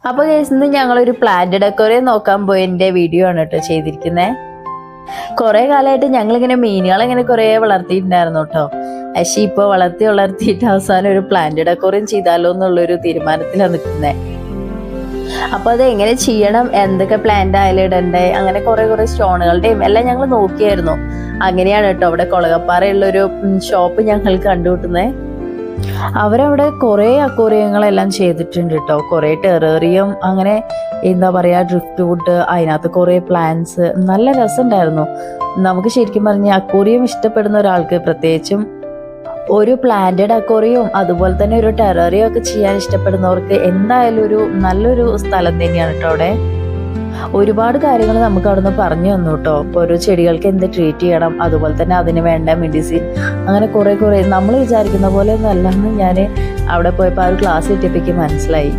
അപ്പോൾ ഗൈസ് ഇന്ന് ഞങ്ങളൊരു പ്ലാന്റ് ഡെക്കോറേറ്റ് നോക്കാൻ പോയതിൻ്റെ വീഡിയോ ആണ് കേട്ടോ ചെയ്തിരിക്കുന്നത്. കുറേ കാലമായിട്ട് ഞങ്ങളിങ്ങനെ മീനുകളിങ്ങനെ കുറേ വളർത്തിയിട്ടുണ്ടായിരുന്നു കേട്ടോ. പക്ഷേ ഇപ്പോൾ വളർത്തിയിട്ട് അവസാനം ഒരു പ്ലാന്റ് ഡെക്കോറേറ്റ് ചെയ്താലോ എന്നുള്ളൊരു തീരുമാനത്തിലാണ് നിൽക്കുന്നത്. അപ്പോൾ അത് എങ്ങനെ ചെയ്യണം, എന്തൊക്കെ പ്ലാന്റ് ആയാലും ഇടണ്ടേ, അങ്ങനെ കുറേ സ്റ്റോണുകളുടെയും എല്ലാം ഞങ്ങൾ നോക്കിയായിരുന്നു. അങ്ങനെയാണ് കേട്ടോ അവിടെ കൊളകപ്പാറയുള്ളൊരു ഷോപ്പ് ഞങ്ങൾ കണ്ടുകിട്ടുന്നത്. അവരവിടെ കുറേ അക്വേറിയങ്ങളെല്ലാം ചെയ്തിട്ടുണ്ട് കേട്ടോ. കുറേ ടെറേറിയം, അങ്ങനെ എന്താ പറയുക, ഡ്രിഫ്റ്റ് വുഡ്, അതിനകത്ത് കുറേ പ്ലാന്റ്സ്, നല്ല രസമുണ്ടായിരുന്നു. നമുക്ക് ശരിക്കും പറഞ്ഞാൽ അക്വേറിയം ഇഷ്ടപ്പെടുന്ന ഒരാൾക്ക്, പ്രത്യേകിച്ചും ഒരു പ്ലാന്റഡ് അക്വേറിയവും അതുപോലെ തന്നെ ഒരു ടെറേറിയം ഒക്കെ ചെയ്യാൻ ഇഷ്ടപ്പെടുന്നവർക്ക് എന്തായാലും ഒരു നല്ലൊരു സ്ഥലം തന്നെയാണ് കേട്ടോ അവിടെ. ഒരുപാട് കാര്യങ്ങൾ നമുക്ക് അവിടെ നിന്ന് പറഞ്ഞു തന്നു കേട്ടോ. ഓരോ ചെടികൾക്ക് എന്ത് ട്രീറ്റ് ചെയ്യണം, അതുപോലെ തന്നെ അതിന് വേണ്ട മെഡിസിൻ, അങ്ങനെ കുറേ നമ്മൾ വിചാരിക്കുന്ന പോലെ ഒന്നും അല്ലെന്ന് ഞാൻ അവിടെ പോയപ്പോൾ ആ ഒരു ക്ലാസ് കിട്ടിയപ്പോഴേക്കും മനസ്സിലായി.